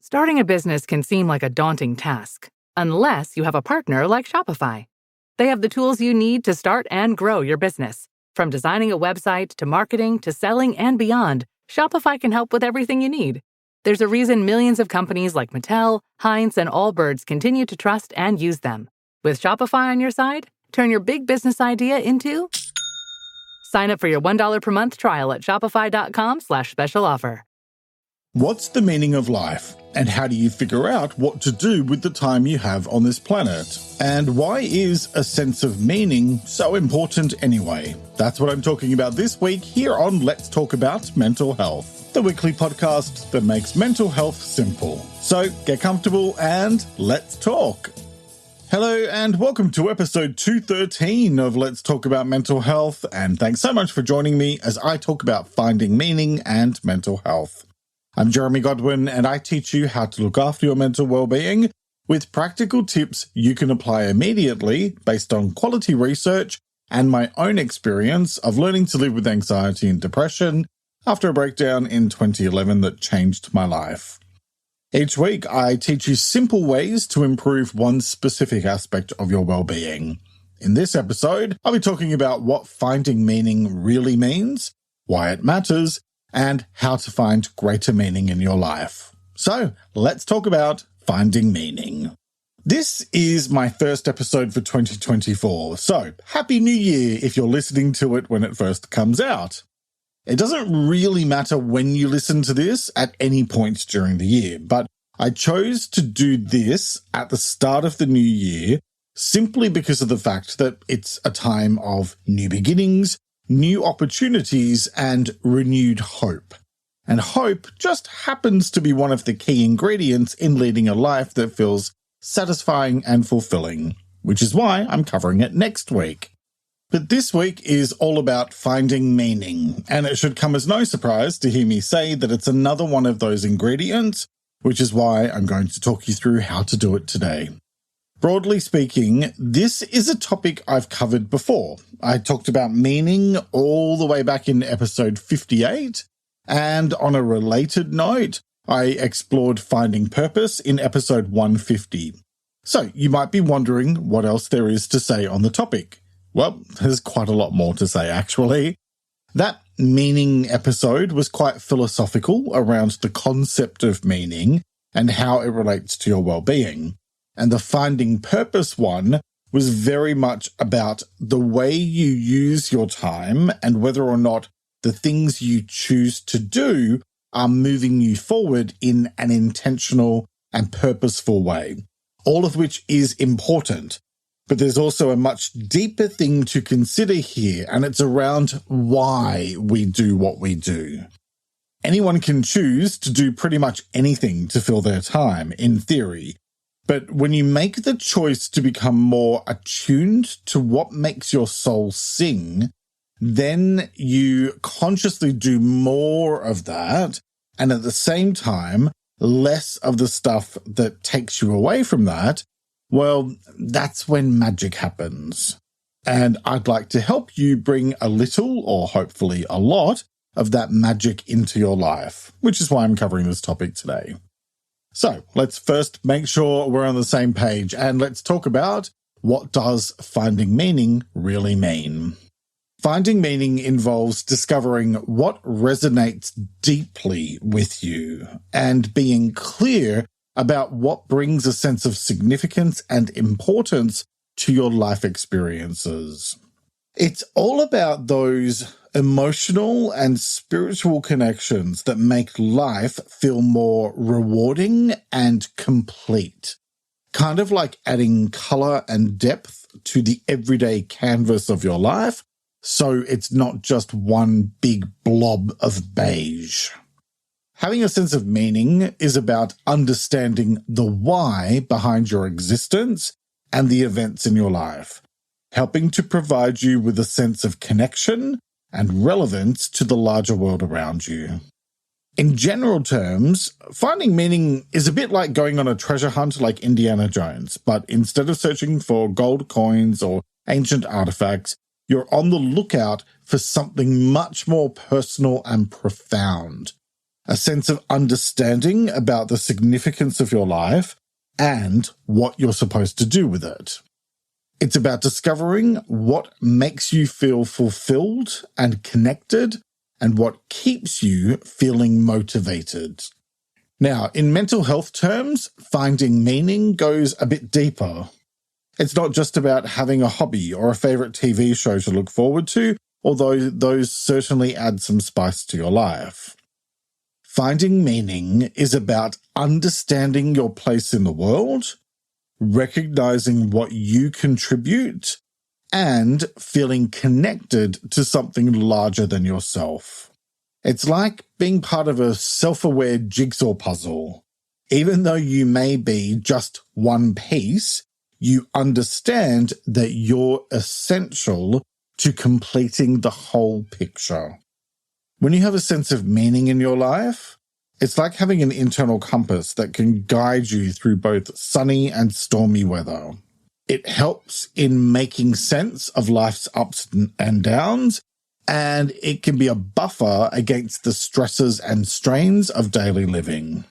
Starting a business can seem like a daunting task, unless you have a partner like Shopify. They have the tools you need to start and grow your business. From designing a website to marketing to selling and beyond, Shopify can help with everything you need. There's a reason millions of companies like Mattel, Heinz, and Allbirds continue to trust and use them. With Shopify on your side, turn your big business idea into... Sign up for your $1 per month trial at shopify.com/special offer. What's the meaning of life? And how do you figure out what to do with the time you have on this planet? And why is a sense of meaning so important anyway? That's what I'm talking about this week here on Let's Talk About Mental Health, the weekly podcast that makes mental health simple. So get comfortable and let's talk. Hello and welcome to episode 213 of Let's Talk About Mental Health, and thanks so much for joining me as I talk about finding meaning and mental health. I'm Jeremy Godwin, and I teach you how to look after your mental well-being with practical tips you can apply immediately based on quality research and my own experience of learning to live with anxiety and depression after a breakdown in 2011 that changed my life. Each week, I teach you simple ways to improve one specific aspect of your well-being. In this episode, I'll be talking about what finding meaning really means, why it matters, and how to find greater meaning in your life. So, let's talk about finding meaning. This is my first episode for 2024, so Happy New Year if you're listening to it when it first comes out. It doesn't really matter when you listen to this at any point during the year, but I chose to do this at the start of the new year simply because of the fact that it's a time of new beginnings, new opportunities, and renewed hope. And hope just happens to be one of the key ingredients in leading a life that feels satisfying and fulfilling, which is why I'm covering it next week. But this week is all about finding meaning, and it should come as no surprise to hear me say that it's another one of those ingredients, which is why I'm going to talk you through how to do it today. Broadly speaking, this is a topic I've covered before. I talked about meaning all the way back in episode 58, and on a related note, I explored finding purpose in episode 150. So you might be wondering what else there is to say on the topic. Well, there's quite a lot more to say, actually. That meaning episode was quite philosophical around the concept of meaning and how it relates to your well-being. And the finding purpose one was very much about the way you use your time and whether or not the things you choose to do are moving you forward in an intentional and purposeful way, all of which is important. But there's also a much deeper thing to consider here, and it's around why we do what we do. Anyone can choose to do pretty much anything to fill their time, in theory. But when you make the choice to become more attuned to what makes your soul sing, then you consciously do more of that, and at the same time, less of the stuff that takes you away from that. Well, that's when magic happens. And I'd like to help you bring a little, or hopefully a lot, of that magic into your life, which is why I'm covering this topic today. So let's first make sure we're on the same page, and let's talk about what does finding meaning really mean. Finding meaning involves discovering what resonates deeply with you and being clear about what brings a sense of significance and importance to your life experiences. It's all about those emotional and spiritual connections that make life feel more rewarding and complete. Kind of like adding color and depth to the everyday canvas of your life, so it's not just one big blob of beige. Having a sense of meaning is about understanding the why behind your existence and the events in your life, helping to provide you with a sense of connection and relevance to the larger world around you. In general terms, finding meaning is a bit like going on a treasure hunt like Indiana Jones, but instead of searching for gold coins or ancient artifacts, you're on the lookout for something much more personal and profound. a sense of understanding about the significance of your life and what you're supposed to do with it. It's about discovering what makes you feel fulfilled and connected and what keeps you feeling motivated. Now, in mental health terms, finding meaning goes a bit deeper. It's not just about having a hobby or a favorite TV show to look forward to, although those certainly add some spice to your life. Finding meaning is about understanding your place in the world, recognizing what you contribute, and feeling connected to something larger than yourself. It's like being part of a self-aware jigsaw puzzle. Even though you may be just one piece, you understand that you're essential to completing the whole picture. When you have a sense of meaning in your life, it's like having an internal compass that can guide you through both sunny and stormy weather. It helps in making sense of life's ups and downs, and it can be a buffer against the stresses and strains of daily living.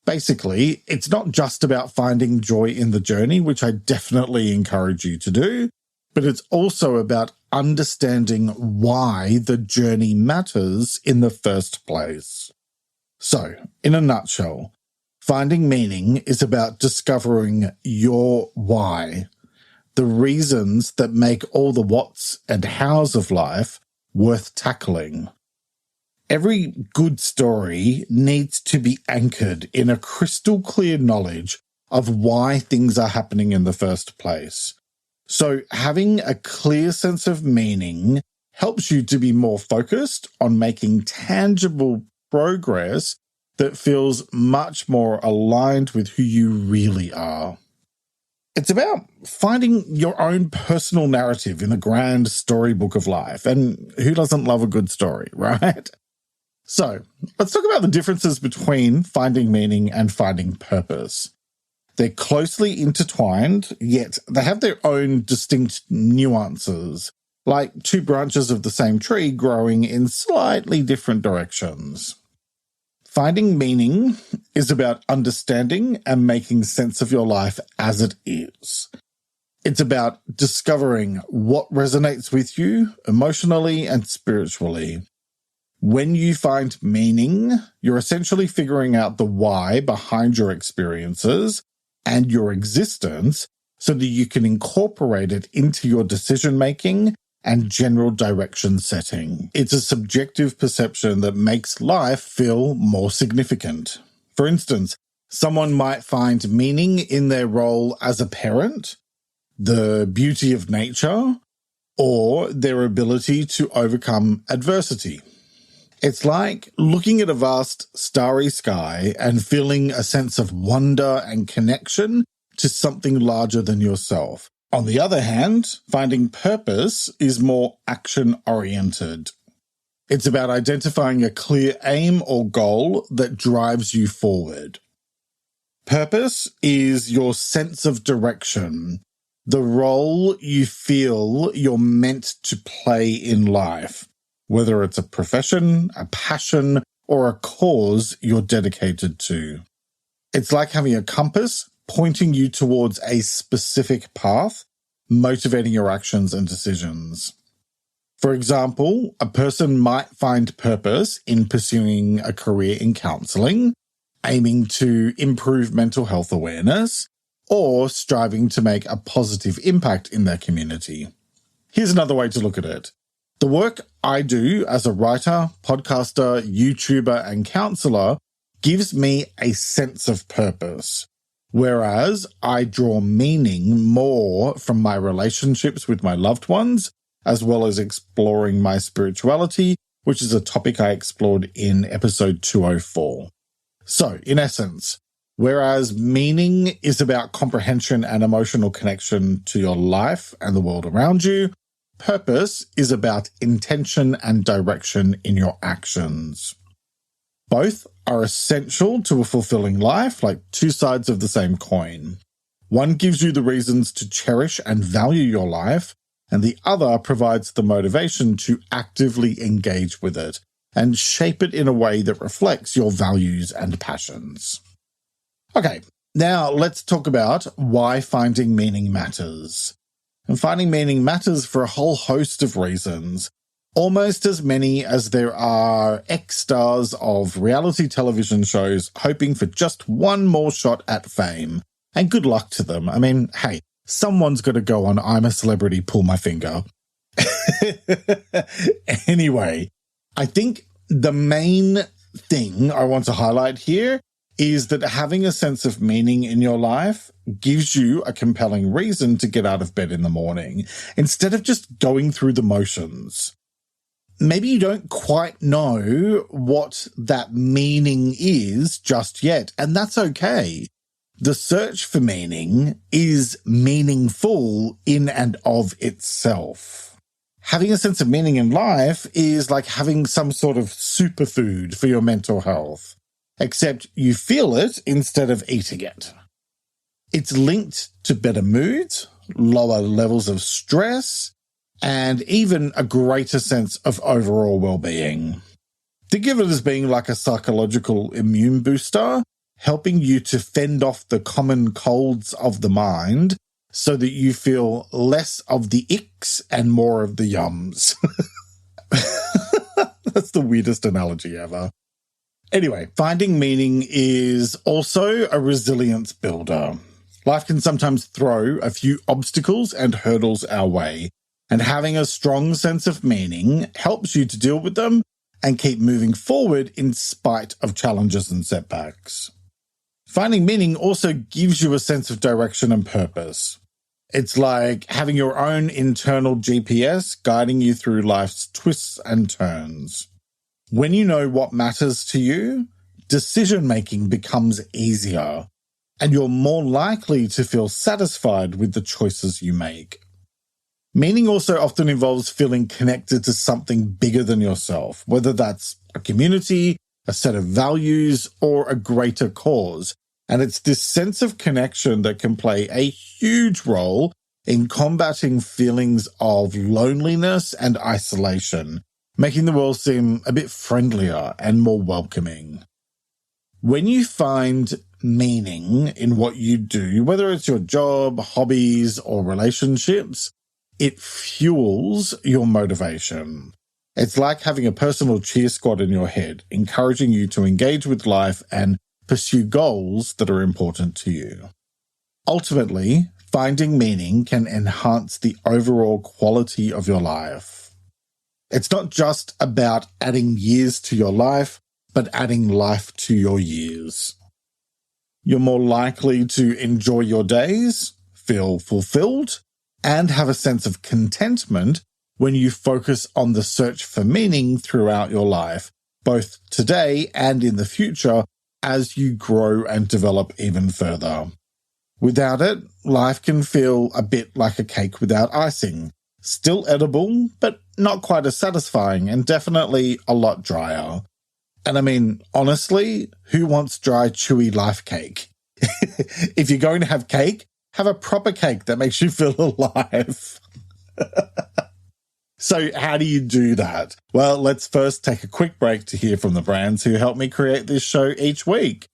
Basically, it's not just about finding joy in the journey, which I definitely encourage you to do, but it's also about understanding why the journey matters in the first place. So, in a nutshell, finding meaning is about discovering your why, the reasons that make all the whats and hows of life worth tackling. Every good story needs to be anchored in a crystal clear knowledge of why things are happening in the first place. So having a clear sense of meaning helps you to be more focused on making tangible progress that feels much more aligned with who you really are. It's about finding your own personal narrative in the grand storybook of life. And who doesn't love a good story, right? So let's talk about the differences between finding meaning and finding purpose. They're closely intertwined, yet they have their own distinct nuances, like two branches of the same tree growing in slightly different directions. Finding meaning is about understanding and making sense of your life as it is. It's about discovering what resonates with you emotionally and spiritually. When you find meaning, you're essentially figuring out the why behind your experiences and your existence so that you can incorporate it into your decision-making and general direction setting. It's a subjective perception that makes life feel more significant. For instance, someone might find meaning in their role as a parent, the beauty of nature, or their ability to overcome adversity. It's like looking at a vast starry sky and feeling a sense of wonder and connection to something larger than yourself. On the other hand, finding purpose is more action-oriented. It's about identifying a clear aim or goal that drives you forward. Purpose is your sense of direction, the role you feel you're meant to play in life, whether it's a profession, a passion, or a cause you're dedicated to. It's like having a compass pointing you towards a specific path, motivating your actions and decisions. For example, a person might find purpose in pursuing a career in counseling, aiming to improve mental health awareness, or striving to make a positive impact in their community. Here's another way to look at it. The work I do as a writer, podcaster, YouTuber, and counselor gives me a sense of purpose, whereas I draw meaning more from my relationships with my loved ones, as well as exploring my spirituality, which is a topic I explored in episode 204. So, in essence, whereas meaning is about comprehension and emotional connection to your life and the world around you, purpose is about intention and direction in your actions. Both are essential to a fulfilling life, like two sides of the same coin. One gives you the reasons to cherish and value your life, and the other provides the motivation to actively engage with it, and shape it in a way that reflects your values and passions. Okay, now let's talk about why finding meaning matters. And finding meaning matters for a whole host of reasons, almost as many as there are ex-stars of reality television shows hoping for just one more shot at fame. And good luck to them. I mean, hey, someone's got to go on I'm a Celebrity, pull my finger. Anyway, I think the main thing I want to highlight here is that having a sense of meaning in your life gives you a compelling reason to get out of bed in the morning instead of just going through the motions. Maybe you don't quite know what that meaning is just yet, and that's okay. The search for meaning is meaningful in and of itself. Having a sense of meaning in life is like having some sort of superfood for your mental health, except you feel it instead of eating it. It's linked to better moods, lower levels of stress, and even a greater sense of overall well-being. Think of it as being like a psychological immune booster, helping you to fend off the common colds of the mind so that you feel less of the icks and more of the yums. That's the weirdest analogy ever. Anyway, finding meaning is also a resilience builder. Life can sometimes throw a few obstacles and hurdles our way, and having a strong sense of meaning helps you to deal with them and keep moving forward in spite of challenges and setbacks. Finding meaning also gives you a sense of direction and purpose. It's like having your own internal GPS guiding you through life's twists and turns. When you know what matters to you, decision-making becomes easier, and you're more likely to feel satisfied with the choices you make. Meaning also often involves feeling connected to something bigger than yourself, whether that's a community, a set of values, or a greater cause. And it's this sense of connection that can play a huge role in combating feelings of loneliness and isolation, making the world seem a bit friendlier and more welcoming. When you find meaning in what you do, whether it's your job, hobbies, or relationships, it fuels your motivation. It's like having a personal cheer squad in your head, encouraging you to engage with life and pursue goals that are important to you. Ultimately, finding meaning can enhance the overall quality of your life. It's not just about adding years to your life, but adding life to your years. You're more likely to enjoy your days, feel fulfilled, and have a sense of contentment when you focus on the search for meaning throughout your life, both today and in the future, as you grow and develop even further. Without it, life can feel a bit like a cake without icing. Still edible, but not quite as satisfying, and definitely a lot drier. And I mean, honestly, who wants dry, chewy life cake? If you're going to have cake, have a proper cake that makes you feel alive. So how do you do that? Well, let's first take a quick break to hear from the brands who help me create this show each week.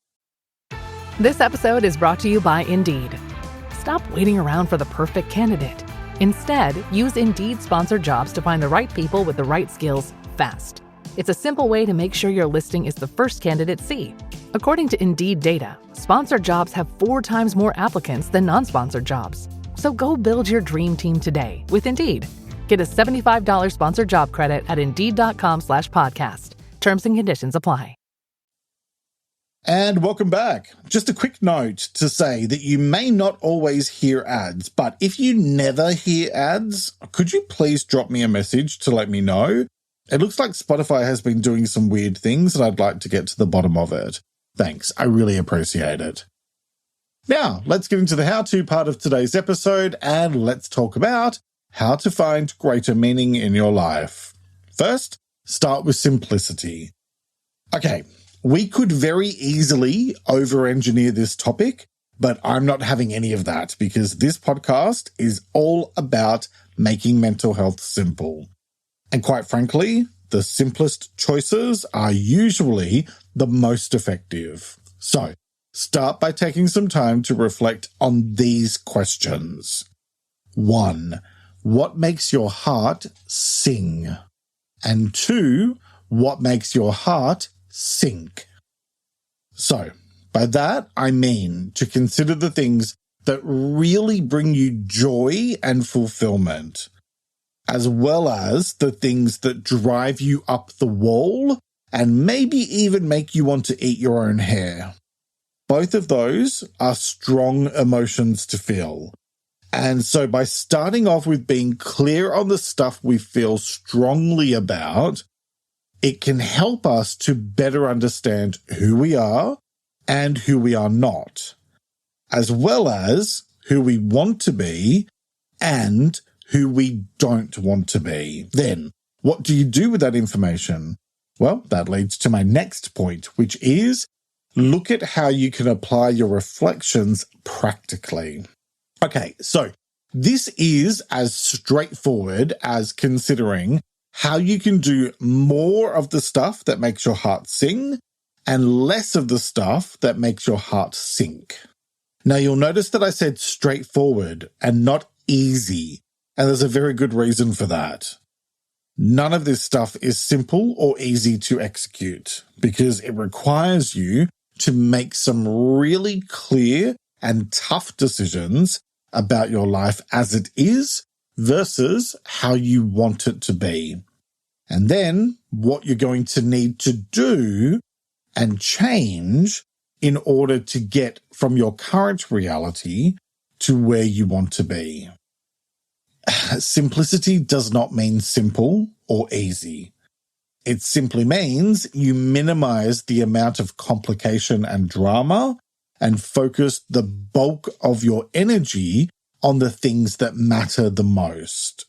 This episode is brought to you by Indeed. Stop waiting around for the perfect candidate. Instead, use Indeed sponsored jobs to find the right people with the right skills fast. It's a simple way to make sure your listing is the first candidates see. According to Indeed data, sponsored jobs have 4 times more applicants than non-sponsored jobs. So go build your dream team today with Indeed. Get a $75 sponsored job credit at Indeed.com/podcast. Terms and conditions apply. And welcome back. Just a quick note to say that you may not always hear ads, but if you never hear ads, could you please drop me a message to let me know? It looks like Spotify has been doing some weird things and I'd like to get to the bottom of it. Thanks, I really appreciate it. Now, let's get into the how-to part of today's episode and let's talk about how to find greater meaning in your life. First, start with simplicity. Okay, we could very easily over-engineer this topic, but I'm not having any of that because this podcast is all about making mental health simple. And quite frankly, the simplest choices are usually the most effective. So, start by taking some time to reflect on these questions. 1. What makes your heart sing? And 2. What makes your heart sink? So, by that, I mean to consider the things that really bring you joy and fulfillment, as well as the things that drive you up the wall and maybe even make you want to eat your own hair. Both of those are strong emotions to feel. And so by starting off with being clear on the stuff we feel strongly about, it can help us to better understand who we are and who we are not, as well as who we want to be and who we don't want to be. Then, what do you do with that information? Well, that leads to my next point, which is look at how you can apply your reflections practically. Okay, so this is as straightforward as considering how you can do more of the stuff that makes your heart sing and less of the stuff that makes your heart sink. Now, you'll notice that I said straightforward and not easy, and there's a very good reason for that. None of this stuff is simple or easy to execute because it requires you to make some really clear and tough decisions about your life as it is versus how you want it to be. And then what you're going to need to do and change in order to get from your current reality to where you want to be. Simplicity does not mean simple or easy. It simply means you minimize the amount of complication and drama and focus the bulk of your energy on the things that matter the most.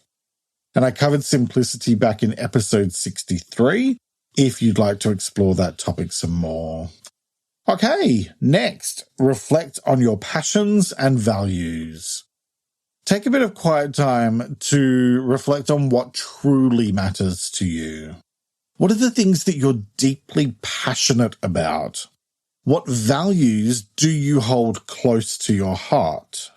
And I covered simplicity back in episode 63, if you'd like to explore that topic some more. Okay, next, reflect on your passions and values. Take a bit of quiet time to reflect on what truly matters to you. What are the things that you're deeply passionate about? What values do you hold close to your heart?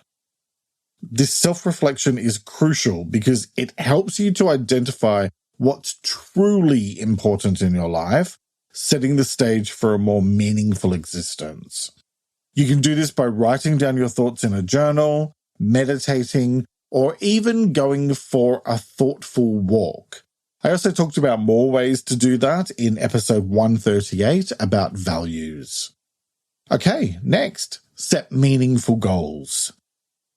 This self-reflection is crucial because it helps you to identify what's truly important in your life, setting the stage for a more meaningful existence. You can do this by writing down your thoughts in a journal, meditating, or even going for a thoughtful walk. I also talked about more ways to do that in episode 138 about values. Okay, next, set meaningful goals.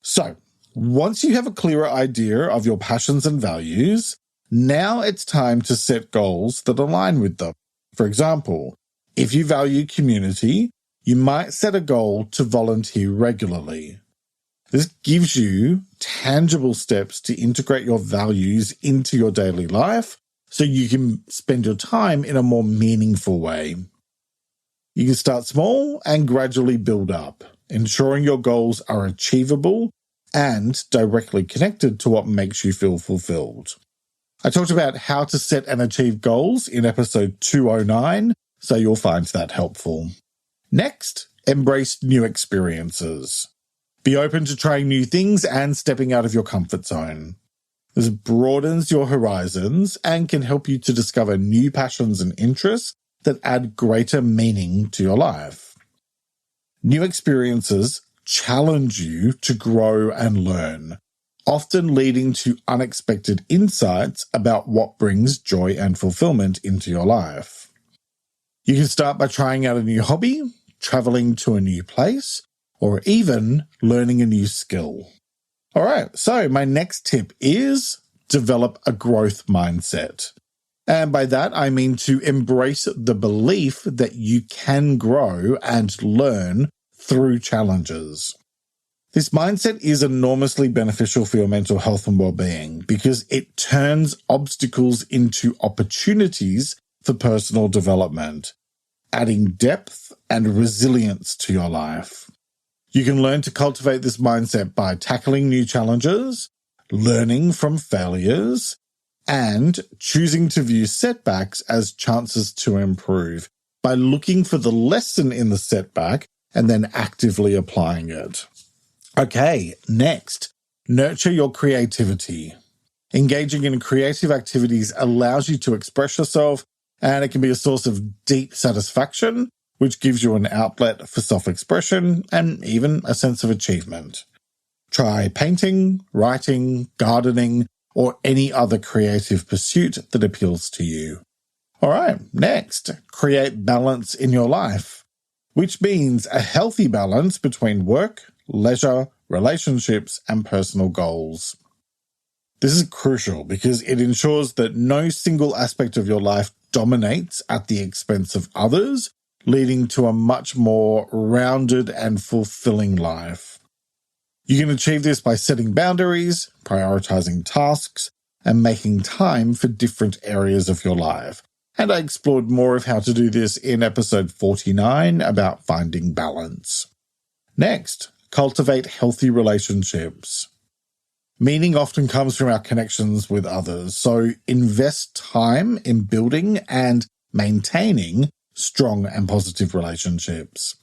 So, once you have a clearer idea of your passions and values, now it's time to set goals that align with them. For example, if you value community, you might set a goal to volunteer regularly. This gives you tangible steps to integrate your values into your daily life so you can spend your time in a more meaningful way. You can start small and gradually build up, ensuring your goals are achievable and directly connected to what makes you feel fulfilled. I talked about how to set and achieve goals in episode 209, so you'll find that helpful. Next, embrace new experiences. Be open to trying new things and stepping out of your comfort zone. This broadens your horizons and can help you to discover new passions and interests that add greater meaning to your life. New experiences challenge you to grow and learn, often leading to unexpected insights about what brings joy and fulfillment into your life. You can start by trying out a new hobby, traveling to a new place, or even learning a new skill. All right, so my next tip is develop a growth mindset. And by that, I mean to embrace the belief that you can grow and learn through challenges. This mindset is enormously beneficial for your mental health and well-being because it turns obstacles into opportunities for personal development, adding depth and resilience to your life. You can learn to cultivate this mindset by tackling new challenges, learning from failures, and choosing to view setbacks as chances to improve by looking for the lesson in the setback and then actively applying it. Okay, next, nurture your creativity. Engaging in creative activities allows you to express yourself, and it can be a source of deep satisfaction, which gives you an outlet for self-expression and even a sense of achievement. Try painting, writing, gardening, or any other creative pursuit that appeals to you. All right, next, create balance in your life, which means a healthy balance between work, leisure, relationships, and personal goals. This is crucial because it ensures that no single aspect of your life dominates at the expense of others, leading to a much more rounded and fulfilling life. You can achieve this by setting boundaries, prioritizing tasks, and making time for different areas of your life. And I explored more of how to do this in episode 49 about finding balance. Next, cultivate healthy relationships. Meaning often comes from our connections with others, so invest time in building and maintaining strong and positive relationships.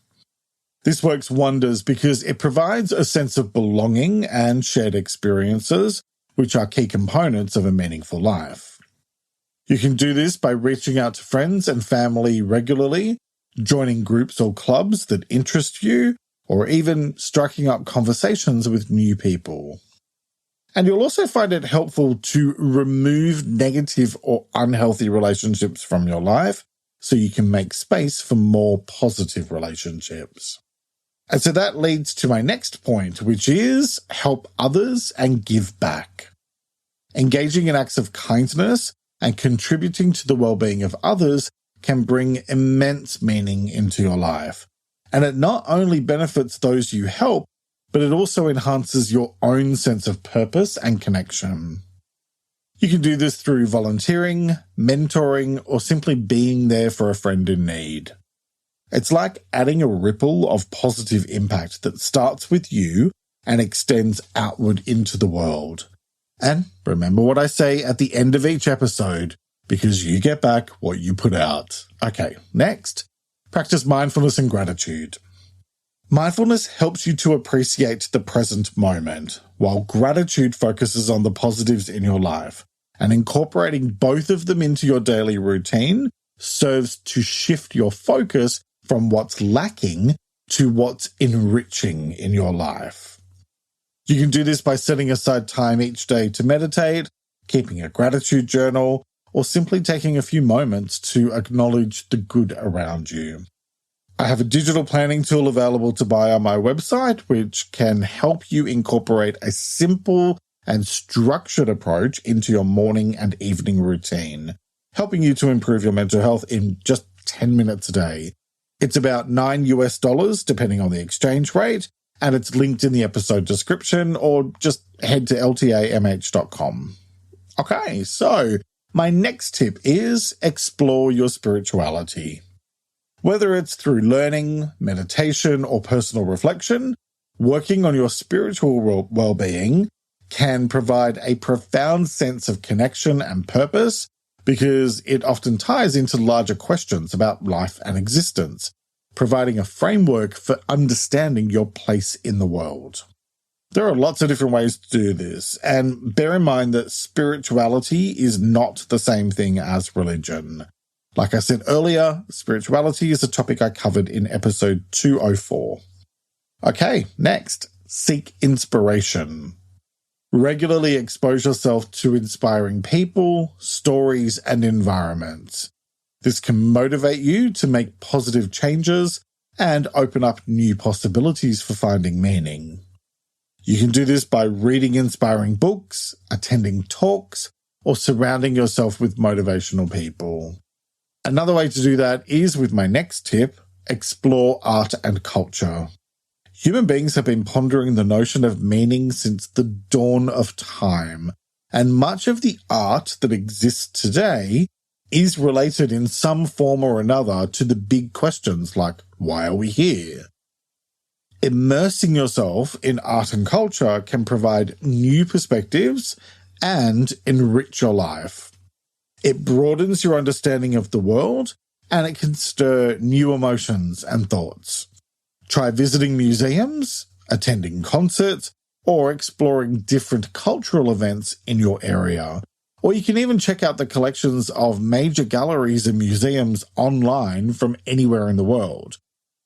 This works wonders because it provides a sense of belonging and shared experiences, which are key components of a meaningful life. You can do this by reaching out to friends and family regularly, joining groups or clubs that interest you, or even striking up conversations with new people. And you'll also find it helpful to remove negative or unhealthy relationships from your life so you can make space for more positive relationships. And so that leads to my next point, which is help others and give back. Engaging in acts of kindness and contributing to the well-being of others can bring immense meaning into your life. And it not only benefits those you help, but it also enhances your own sense of purpose and connection. You can do this through volunteering, mentoring, or simply being there for a friend in need. It's like adding a ripple of positive impact that starts with you and extends outward into the world. And remember what I say at the end of each episode, because you get back what you put out. Okay, next, practice mindfulness and gratitude. Mindfulness helps you to appreciate the present moment, while gratitude focuses on the positives in your life, and incorporating both of them into your daily routine serves to shift your focus from what's lacking to what's enriching in your life. You can do this by setting aside time each day to meditate, keeping a gratitude journal, or simply taking a few moments to acknowledge the good around you. I have a digital planning tool available to buy on my website, which can help you incorporate a simple and structured approach into your morning and evening routine, helping you to improve your mental health in just 10 minutes a day. It's about $9 depending on the exchange rate, and it's linked in the episode description, or just head to ltamh.com. Okay, so my next tip is explore your spirituality. Whether it's through learning, meditation, or personal reflection, working on your spiritual well-being can provide a profound sense of connection and purpose because it often ties into larger questions about life and existence, providing a framework for understanding your place in the world. There are lots of different ways to do this, and bear in mind that spirituality is not the same thing as religion. Like I said earlier, spirituality is a topic I covered in episode 204. Okay, next, seek inspiration. Regularly expose yourself to inspiring people, stories, and environments. This can motivate you to make positive changes and open up new possibilities for finding meaning. You can do this by reading inspiring books, attending talks, or surrounding yourself with motivational people. Another way to do that is with my next tip, explore art and culture. Human beings have been pondering the notion of meaning since the dawn of time, and much of the art that exists today is related in some form or another to the big questions like, why are we here? Immersing yourself in art and culture can provide new perspectives and enrich your life. It broadens your understanding of the world, and it can stir new emotions and thoughts. Try visiting museums, attending concerts, or exploring different cultural events in your area. Or you can even check out the collections of major galleries and museums online from anywhere in the world.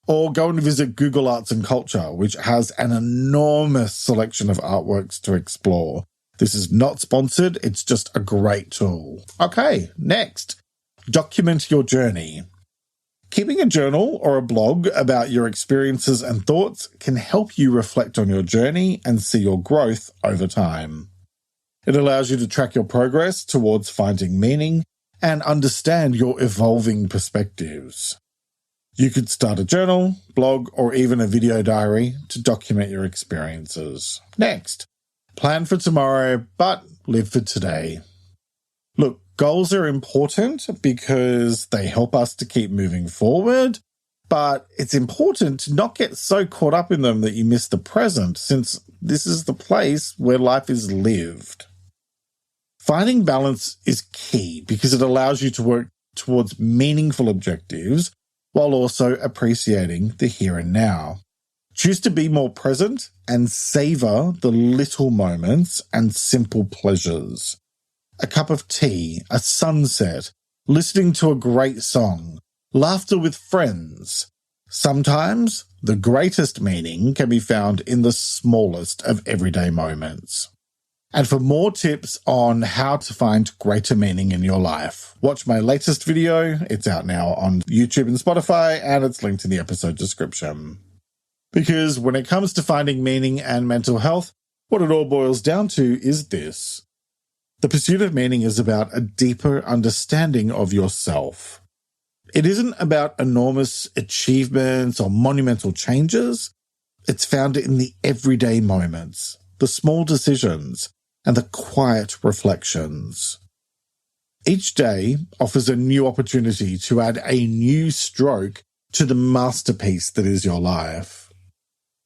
Or go and visit Google Arts and Culture, which has an enormous selection of artworks to explore. This is not sponsored, it's just a great tool. Okay, next, document your journey. Keeping a journal or a blog about your experiences and thoughts can help you reflect on your journey and see your growth over time. It allows you to track your progress towards finding meaning and understand your evolving perspectives. You could start a journal, blog, or even a video diary to document your experiences. Next, plan for tomorrow, but live for today. Look, goals are important because they help us to keep moving forward, but it's important to not get so caught up in them that you miss the present, since this is the place where life is lived. Finding balance is key because it allows you to work towards meaningful objectives while also appreciating the here and now. Choose to be more present and savor the little moments and simple pleasures. A cup of tea, a sunset, listening to a great song, laughter with friends. Sometimes the greatest meaning can be found in the smallest of everyday moments. And for more tips on how to find greater meaning in your life, watch my latest video. It's out now on YouTube and Spotify, and it's linked in the episode description. Because when it comes to finding meaning and mental health, what it all boils down to is this. The pursuit of meaning is about a deeper understanding of yourself. It isn't about enormous achievements or monumental changes. It's found in the everyday moments, the small decisions, and the quiet reflections. Each day offers a new opportunity to add a new stroke to the masterpiece that is your life.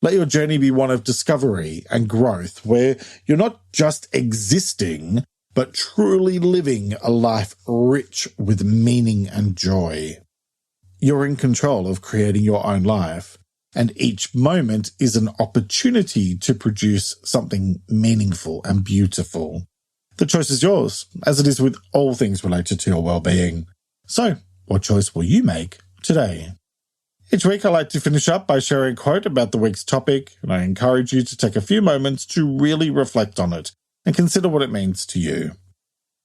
Let your journey be one of discovery and growth, where you're not just existing, but truly living a life rich with meaning and joy. You're in control of creating your own life, and each moment is an opportunity to produce something meaningful and beautiful. The choice is yours, as it is with all things related to your well-being. So, what choice will you make today? Each week I like to finish up by sharing a quote about the week's topic, and I encourage you to take a few moments to really reflect on it and consider what it means to you.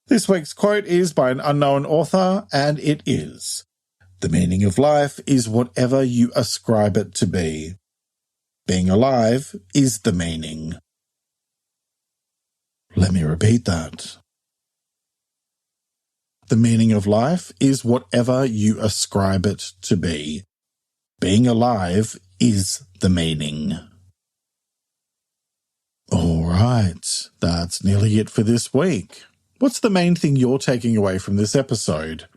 This week's quote is by an unknown author, and it is, "The meaning of life is whatever you ascribe it to be. Being alive is the meaning." Let me repeat that. The meaning of life is whatever you ascribe it to be. Being alive is the meaning. All right, that's nearly it for this week. What's the main thing you're taking away from this episode?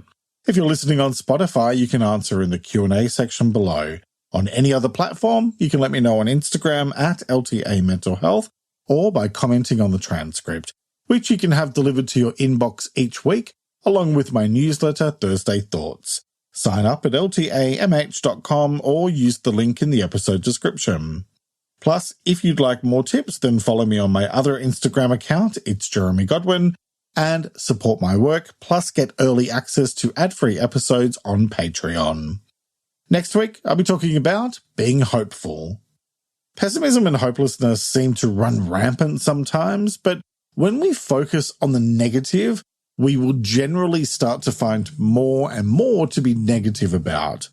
If you're listening on Spotify, you can answer in the Q&A section below. On any other platform, you can let me know on Instagram at LTA Mental Health or by commenting on the transcript, which you can have delivered to your inbox each week, along with my newsletter, Thursday Thoughts. Sign up at ltamh.com or use the link in the episode description. Plus, if you'd like more tips, then follow me on my other Instagram account, it's Jeremy Godwin, and support my work, plus get early access to ad-free episodes on Patreon. Next week, I'll be talking about being hopeful. Pessimism and hopelessness seem to run rampant sometimes, but when we focus on the negative, we will generally start to find more and more to be negative about.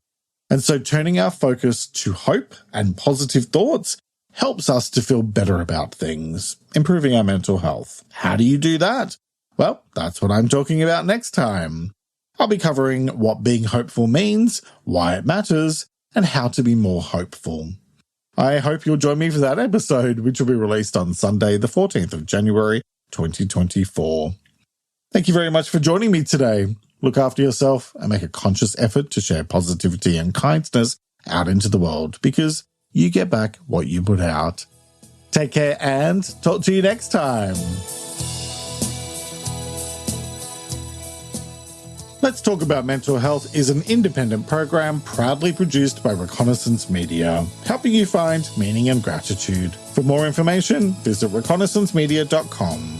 And so turning our focus to hope and positive thoughts helps us to feel better about things, improving our mental health. How do you do that? Well, that's what I'm talking about next time. I'll be covering what being hopeful means, why it matters, and how to be more hopeful. I hope you'll join me for that episode, which will be released on Sunday, the 14th of January, 2024. Thank you very much for joining me today. Look after yourself and make a conscious effort to share positivity and kindness out into the world, because you get back what you put out. Take care and talk to you next time. Let's Talk About Mental Health is an independent program proudly produced by Reconnaissance Media, helping you find meaning and gratitude. For more information, visit reconnaissancemedia.com.